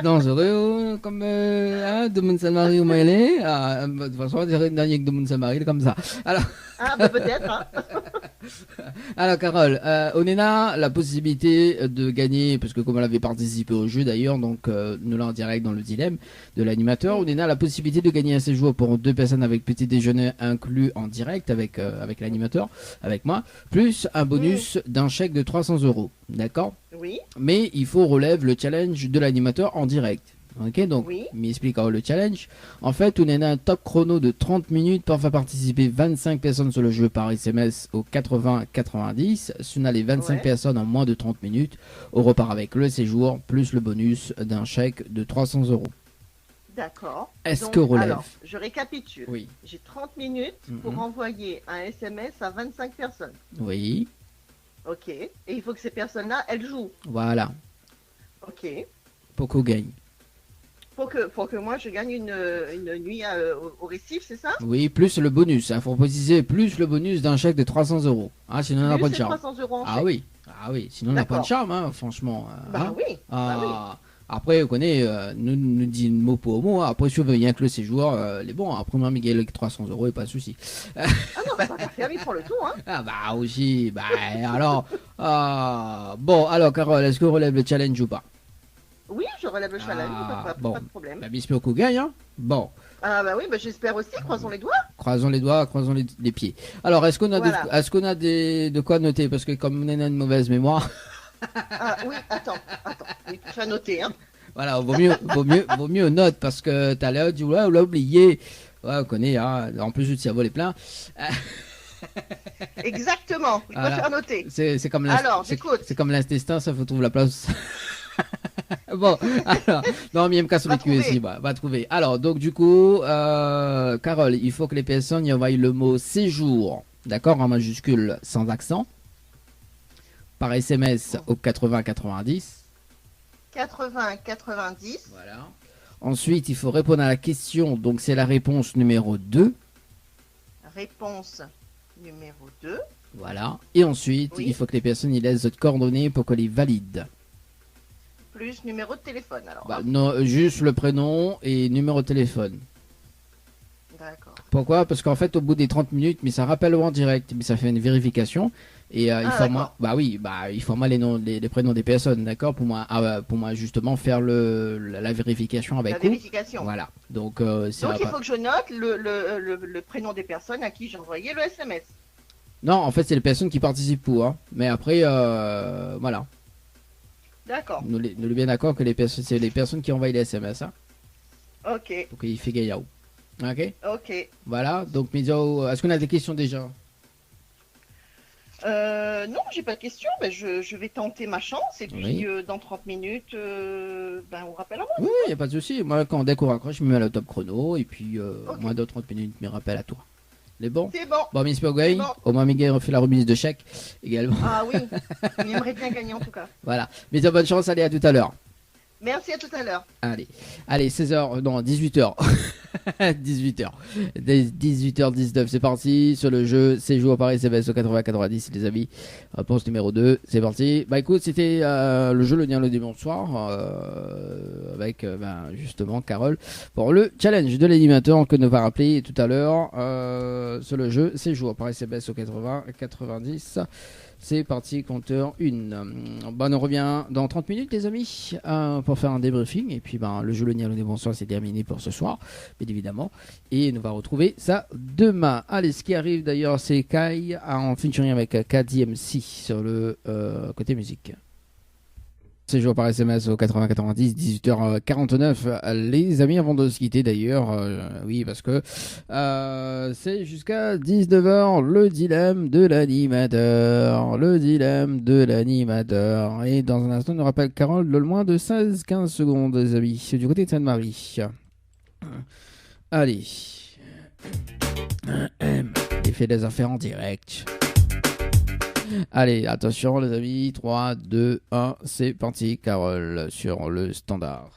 Speaker 2: Dangereux comme de Mounsamari ou Maëlé. De toute façon, on dirait une dernière que de Mounsamari, comme ça. Alors...
Speaker 3: Ah, bah peut-être. Hein.
Speaker 2: Alors Carole, on a la possibilité de gagner, parce que comme elle avait participé au jeu d'ailleurs, donc nous là en direct dans le dilemme de l'animateur, on a la possibilité de gagner un séjour pour 2 personnes avec petit déjeuner inclus en direct avec l'animateur, avec moi, plus un bonus d'un chèque de 300 €. D'accord?
Speaker 8: Oui.
Speaker 2: Mais il faut relever le challenge de l'animateur en direct. Ok, donc,
Speaker 8: Oui.
Speaker 2: m'explique le challenge. En fait, on a un top chrono de 30 minutes pour faire participer 25 personnes sur le jeu par SMS au 80-90. Si on a les 25 personnes en moins de 30 minutes, on repart avec le séjour plus le bonus d'un chèque de 300 €.
Speaker 8: D'accord.
Speaker 2: Est-ce
Speaker 8: Donc,
Speaker 2: que relève?
Speaker 8: Alors, je récapitule.
Speaker 2: Oui.
Speaker 8: J'ai 30 minutes pour
Speaker 2: Mhm.
Speaker 8: envoyer un SMS à 25 personnes.
Speaker 2: Oui,
Speaker 8: Ok. Et il faut que ces personnes-là, elles jouent.
Speaker 2: voilà,
Speaker 8: Ok.
Speaker 2: pour qu'on gagne.
Speaker 8: Pour que moi, je gagne une nuit au récif, c'est ça?
Speaker 2: Oui, plus le bonus. Il faut préciser plus le bonus d'un chèque de 300 €. Ah, sinon on n'a
Speaker 8: Plus
Speaker 2: pas de
Speaker 8: les
Speaker 2: charme.
Speaker 8: 300 € en
Speaker 2: Ah
Speaker 8: chèque.
Speaker 2: oui, sinon on n'a pas de
Speaker 8: D'accord.
Speaker 2: charme, hein, franchement.
Speaker 8: Bah
Speaker 2: hein.
Speaker 8: oui. Bah oui.
Speaker 2: Ah, après, on connaît, nous dit mot pour mot. Hein. Après, si on veut rien que le séjour, les bons. Après, moi, Miguel, avec 300 € et pas de souci.
Speaker 8: Ah non, bah pas faire, il prend le tout, hein.
Speaker 2: Ah, bah, aussi. Bah, alors. Bon, alors, Carole, est-ce qu'on relève le challenge ou pas?
Speaker 8: Oui, je relève le challenge,
Speaker 2: bon.
Speaker 8: pas de problème.
Speaker 2: Bah, j'espère qu'on gagne, hein. Bon,
Speaker 8: Ah bah oui, bah j'espère aussi, croisons les doigts.
Speaker 2: croisons les doigts, croisons les pieds. Alors, est-ce qu'on a,
Speaker 8: Voilà.
Speaker 2: de quoi noter? Parce que comme on a une mauvaise mémoire.
Speaker 8: Ah oui, attends, oui, tu as noté, hein.
Speaker 2: Voilà, vaut mieux note parce que tout à l'heure, tu dis, ouais, on l'a oublié. Ouais, on connaît, hein. En plus, le cerveau est plein.
Speaker 8: Exactement, je
Speaker 2: Voilà.
Speaker 8: préfère noter.
Speaker 2: C'est comme
Speaker 8: Alors, j'écoute.
Speaker 2: c'est comme l'intestin, ça faut trouver la place. Bon, alors, non, mais il me casse le cul
Speaker 8: trouver.
Speaker 2: ici, va trouver. Alors, donc, du coup, Carole, il faut que les personnes y envoient le mot séjour, d'accord, en majuscule, sans accent, par SMS au 80-90.
Speaker 8: 80-90.
Speaker 2: Voilà. Ensuite, il faut répondre à la question, donc c'est la réponse numéro 2.
Speaker 8: Réponse numéro 2.
Speaker 2: Voilà. Et ensuite,
Speaker 8: Oui.
Speaker 2: il faut que les personnes y laissent d'autres coordonnées pour qu'on les valide.
Speaker 8: Plus numéro de téléphone, alors.
Speaker 2: Bah, non, juste le prénom et numéro de téléphone.
Speaker 8: D'accord.
Speaker 2: Pourquoi? Parce qu'en fait, au bout des 30 minutes, mais ça rappelle en direct, mais ça fait une vérification. Et il faut
Speaker 8: d'accord.
Speaker 2: moi, bah oui, bah il faut moi les prénoms des personnes, d'accord, pour moi justement faire la vérification avec
Speaker 8: La
Speaker 2: vous.
Speaker 8: vérification.
Speaker 2: Voilà. Donc
Speaker 8: Donc il faut que je note le prénom des personnes à qui j'ai envoyé le SMS.
Speaker 2: non, en fait, c'est les personnes qui participent pour, hein. Mais après, voilà.
Speaker 8: D'accord.
Speaker 2: Nous sommes bien d'accord que c'est les personnes qui envoient les SMS, hein,
Speaker 8: Ok.
Speaker 2: pour qu'il fait gaillard. Ok.
Speaker 8: Ok.
Speaker 2: Voilà. Donc, Mizo, est-ce qu'on a des questions déjà?
Speaker 8: Non, j'ai pas de questions, mais je vais tenter ma chance et puis
Speaker 2: Oui.
Speaker 8: dans 30 minutes, on rappelle à moi.
Speaker 2: Oui, il n'y a pas de souci. Moi, dès qu'on raccroche, je me mets à la top chrono et puis
Speaker 8: Ok.
Speaker 2: moins de 30 minutes, je me rappelle à toi. Les bons?
Speaker 8: C'est bon.
Speaker 2: Bon, Miss Pogway,
Speaker 8: C'est bon.
Speaker 2: au moins Miguel refait la remise de chèque également.
Speaker 8: Ah oui, il aimerait bien gagner en tout cas.
Speaker 2: Voilà. Miss, bonne chance, allez, à tout à l'heure.
Speaker 8: Merci, à tout à l'heure.
Speaker 2: Allez, 16h, non, 18h. 18h. 18h19, c'est parti. Sur le jeu, séjour à Paris, CBS au 80-90, les amis. Réponse numéro 2, c'est parti. Bah écoute, c'était le jeu le dimanche soir, avec justement Carole, pour le challenge de l'animateur que nous va rappeler tout à l'heure. Sur le jeu, séjour à Paris, CBS au 80-90. C'est parti, compteur 1. Bah, on revient dans 30 minutes, les amis, pour faire un débriefing. Et puis, le jeu le bonsoir, c'est terminé pour ce soir, bien évidemment. Et nous va retrouver ça demain. Allez, ce qui arrive d'ailleurs, c'est Kai en featuring avec KDMC sur le côté musique. C'est jour par SMS au 80-90, 18h49. Les amis, avant de se quitter d'ailleurs, oui, parce que c'est jusqu'à 19h le dilemme de l'animateur. Le dilemme de l'animateur. Et dans un instant, on nous rappelle Carole de le moins de 16-15 secondes, les amis. C'est du côté de Sainte-Marie. Allez. Il fait des affaires en direct. Allez, attention les amis, 3, 2, 1, c'est parti, Carole, sur le standard.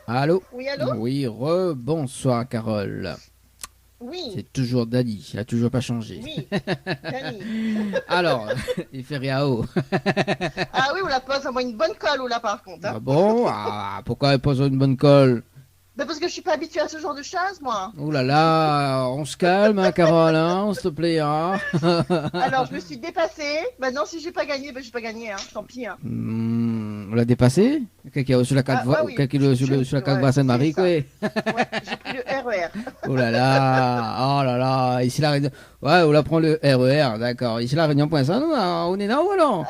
Speaker 2: Allô?
Speaker 8: Oui, allô?
Speaker 2: Oui, bonsoir Carole.
Speaker 8: Oui,
Speaker 2: C'est toujours Dani, il a toujours pas changé.
Speaker 8: oui. Dani.
Speaker 2: Alors, il fait Riao.
Speaker 8: Ah oui, on la pose à moi une bonne colle, ou là, par contre. Hein.
Speaker 2: Ah bon? Ah, pourquoi il pose une bonne colle?
Speaker 8: Ben, parce que je suis pas habituée à ce genre de choses, moi.
Speaker 2: Oh là là, on se calme, hein, Carole, hein, s'il te plaît, hein.
Speaker 8: Alors, je me suis dépassée. Maintenant, si j'ai pas gagné, ben, j'ai pas gagné, hein. Tant pis, hein.
Speaker 2: On l'a dépassé? Quelqu'un sur la carte
Speaker 8: Ah, bah oui.
Speaker 2: sur la carte voie Sainte-Marie, quoi.
Speaker 8: Ouais, j'ai pris le RER.
Speaker 2: Oh là là, ici la Réunion. Ouais, on la prend le RER, d'accord. Ici la Réunion, point ça, nous, on est là ou alors?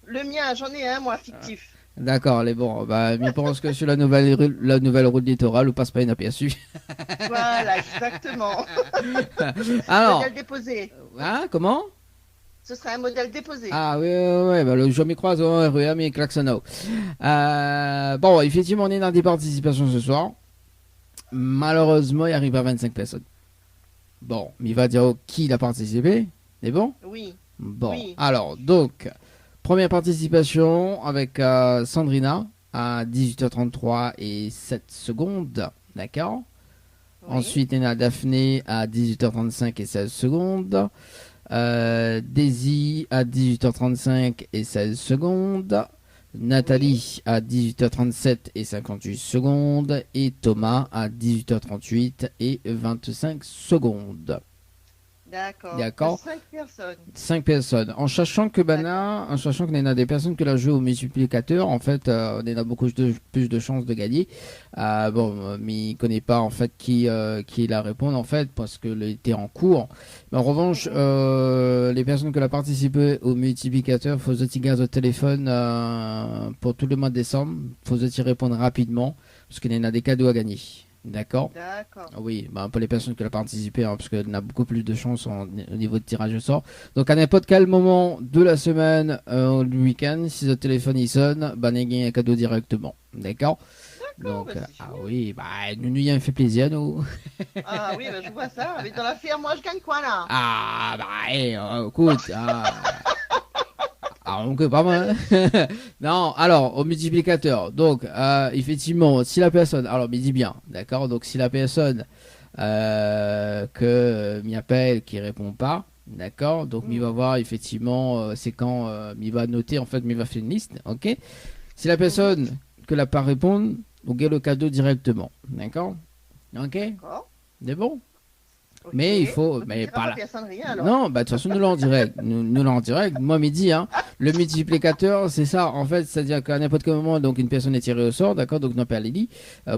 Speaker 8: Le mien, j'en ai un, moi, fictif.
Speaker 2: D'accord, les bon. Bah, je pense que sur la nouvelle route littorale, on passe pas inaperçu.
Speaker 8: Voilà, exactement.
Speaker 2: Alors,
Speaker 8: Modèle déposé.
Speaker 2: hein, comment?
Speaker 8: Ce serait un modèle déposé.
Speaker 2: Ah oui, bah, le je m'y croise au RER, mais klaxonno. Bon, effectivement, on est dans des participations ce soir. Malheureusement, il arrive à 25 personnes. Bon, mais il va dire qui a participé. C'est bon?
Speaker 8: Oui.
Speaker 2: Bon,
Speaker 8: Oui.
Speaker 2: alors, donc, première participation avec Sandrina à 18h33 et 7 secondes. D'accord?
Speaker 8: Oui.
Speaker 2: Ensuite, il y a Daphné à 18h35 et 16 secondes. Daisy à 18h35 et 16 secondes. Nathalie à 18h37 et 58 secondes. Et Thomas à 18h38 et 25 secondes.
Speaker 8: D'accord.
Speaker 2: D'accord.
Speaker 8: 5 personnes.
Speaker 2: 5 personnes. En sachant que en sachant qu'il y en a des personnes qui la jouent au multiplicateur, en fait, on a beaucoup plus de chances de gagner. Mais il connaît pas en fait qui la répond en fait parce que l'été en cours. Mais en revanche, les personnes qui ont participé au multiplicateur, faut se garder au téléphone pour tout le mois de décembre. Faut se répondre rapidement parce qu'il y en a des cadeaux à gagner. D'accord.
Speaker 8: D'accord.
Speaker 2: Oui, pour les personnes qui ont participé, parce qu'on a beaucoup plus de chance au niveau de tirage au sort. Donc à n'importe quel moment de la semaine, le week-end, si le téléphone il sonne, on gagne un cadeau directement. D'accord.
Speaker 8: D'accord.
Speaker 2: Donc,
Speaker 8: Bah, c'est
Speaker 2: oui, nous y a fait plaisir, nous.
Speaker 8: Ah oui, bah, je vois ça. Mais dans la ferme, moi, je gagne quoi, là?
Speaker 2: Ah, écoute. Donc pas mal. Non, alors au multiplicateur. Donc effectivement, si la personne, alors mais dis bien, d'accord. Donc si la personne que m'y appelle qui répond pas, d'accord. Donc il va voir effectivement, c'est quand il va noter en fait, il va faire une liste, ok. Si la personne que la pas répondre, on gagne le cadeau directement, d'accord. Ok.
Speaker 8: D'accord.
Speaker 2: C'est bon.
Speaker 8: Ok.
Speaker 2: Mais il faut,
Speaker 8: Donc,
Speaker 2: mais
Speaker 8: tu diras
Speaker 2: pas
Speaker 8: pas
Speaker 2: là.
Speaker 8: personne rien, alors.
Speaker 2: Non, de toute façon, nous l'avons en direct. Nous l'avons en direct. Moi, midi, hein. Le multiplicateur, c'est ça. En fait, c'est-à-dire qu'à n'importe quel moment, donc, une personne est tirée au sort, d'accord? Donc, non, pas Lily,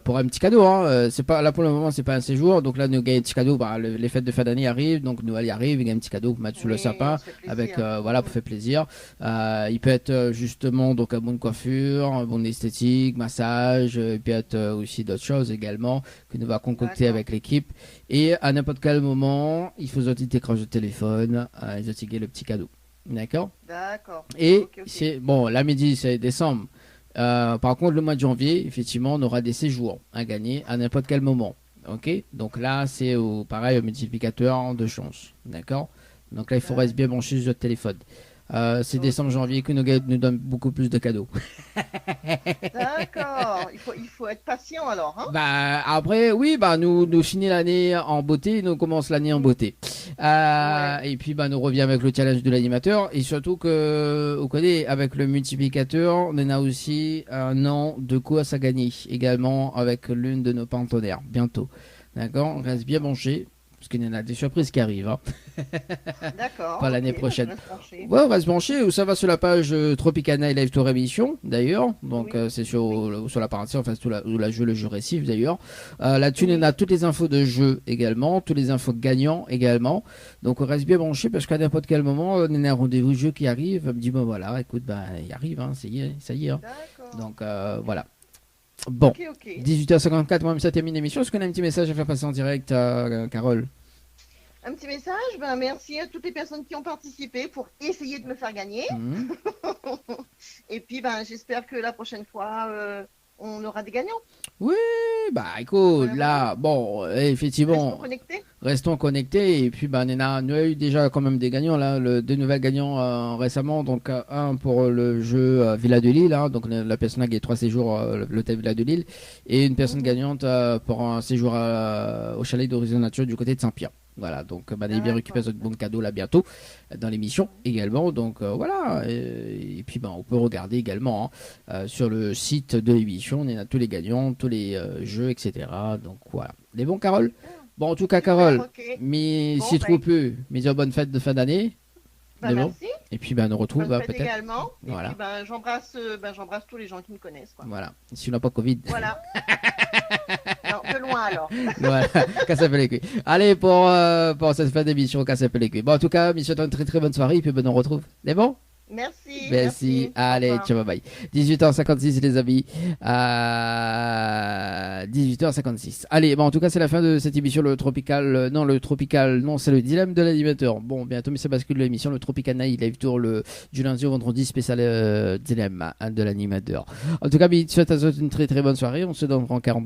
Speaker 2: pour un petit cadeau, hein. C'est pas, là, pour le moment, c'est pas un séjour. Donc, là, nous gagnons un petit cadeau. Les fêtes de fin d'année arrivent. Donc, Noël y arrive. Il y a un petit cadeau pour mettre sous le
Speaker 8: Oui,
Speaker 2: sapin.
Speaker 8: ça fait plaisir.
Speaker 2: Avec, voilà, pour faire plaisir. Il peut être, justement, donc, un bon coiffure, un bon esthétique, massage. Il peut être aussi d'autres choses également que nous va concocter
Speaker 8: D'accord.
Speaker 2: avec l'équipe. Et à n'importe quel moment, il faut sortir tes écran de téléphone, ils ont le petit cadeau. D'accord.
Speaker 8: D'accord.
Speaker 2: Et
Speaker 8: Ok, ok.
Speaker 2: c'est bon, la midi, c'est décembre. Par contre, le mois de janvier, effectivement, on aura des séjours à gagner à n'importe quel moment. Ok. Donc là, c'est pareil, au multiplicateur de chance. D'accord. Donc là, il faut rester bien branché sur le téléphone. C'est décembre, janvier que nous donne beaucoup plus de cadeaux.
Speaker 8: D'accord. Il faut être patient, alors, hein?
Speaker 2: Après, oui, nous finissons l'année en beauté, nous commençons l'année en beauté. Et puis, nous revient avec le challenge de l'animateur. Et surtout que, vous connaissez, avec le multiplicateur, on a aussi un an de course à gagner. Également avec l'une de nos partenaires. Bientôt. D'accord? On reste bien branché. Parce qu'il y en a des surprises qui arrivent. Hein.
Speaker 8: D'accord.
Speaker 2: Pas l'année
Speaker 8: ok,
Speaker 2: prochaine.
Speaker 8: je reste branché.
Speaker 2: Ouais, on va se brancher. Ça va sur la page Tropicana Live Tour Émission, d'ailleurs. Donc,
Speaker 8: Oui.
Speaker 2: c'est sur la partie, enfin, où la jeu, le jeu récif, d'ailleurs. Là-dessus, on a toutes les infos de jeu également, toutes les infos gagnants également. Donc, on reste bien branché parce qu'à n'importe quel moment, on a un rendez-vous jeu qui arrive. On me dit, voilà, écoute, il arrive, hein, ça y est. Hein.
Speaker 8: D'accord.
Speaker 2: Donc, voilà. Bon,
Speaker 8: Ok, ok.
Speaker 2: 18h54, moi-même, ça termine l'émission. Est-ce qu'on a un petit message à faire passer en direct, Carole?
Speaker 8: Un petit message, merci à toutes les personnes qui ont participé pour essayer de me faire gagner.
Speaker 2: Mhm.
Speaker 8: Et puis, j'espère que la prochaine fois, on aura des gagnants.
Speaker 2: Oui, bah écoute,
Speaker 8: Voilà,
Speaker 2: là, bon, effectivement,
Speaker 8: Restons connectés.
Speaker 2: restons connectés. Et puis, bah, on a eu déjà quand même des gagnants, là, deux nouvelles gagnants récemment. Donc, un pour le jeu Villa de Lille, hein, donc la personne a gagné 3 séjours l'hôtel Villa de Lille. Et une personne gagnante pour un séjour au chalet d'Horizon Nature du côté de Saint-Pierre. Voilà, donc bah, allez bien récupérer votre bon cadeau là bientôt dans l'émission également. Donc voilà, et puis bah, on peut regarder également sur le site de l'émission, on a tous les gagnants, tous les jeux, etc. Donc voilà. Les bons, Carole? Bon, en tout cas, Carole,
Speaker 8: Ok.
Speaker 2: mais
Speaker 8: Bon,
Speaker 2: si
Speaker 8: bah,
Speaker 2: trop peu, mais bonne fête de fin d'année.
Speaker 8: Bah,
Speaker 2: Mais bon.
Speaker 8: merci.
Speaker 2: Et puis bah, on nous retrouve
Speaker 8: Bonne fête
Speaker 2: peut-être.
Speaker 8: également.
Speaker 2: Voilà.
Speaker 8: Et puis, j'embrasse tous les gens qui me connaissent. Quoi.
Speaker 2: Voilà, si on n'a pas Covid.
Speaker 8: Voilà. Non, de loin alors.
Speaker 2: Voilà, casse un peu les couilles. Allez, pour cette fin d'émission, casse un peu les couilles. Bon, en tout cas, monsieur, une très très bonne soirée, et puis on retrouve. C'est bon?
Speaker 8: Merci.
Speaker 2: Merci. Allez,
Speaker 8: Au revoir.
Speaker 2: ciao, bye bye. 18h56, les amis. À 18h56. Allez, bon, en tout cas, c'est la fin de cette émission, le Tropical. Non, c'est le dilemme de l'animateur. Bon, bientôt, mais ça bascule l'émission, le Tropical Night Live Tour, du lundi au vendredi, spécial dilemme de l'animateur. En tout cas, je souhaite à tous une très très bonne soirée. On se donne en 40.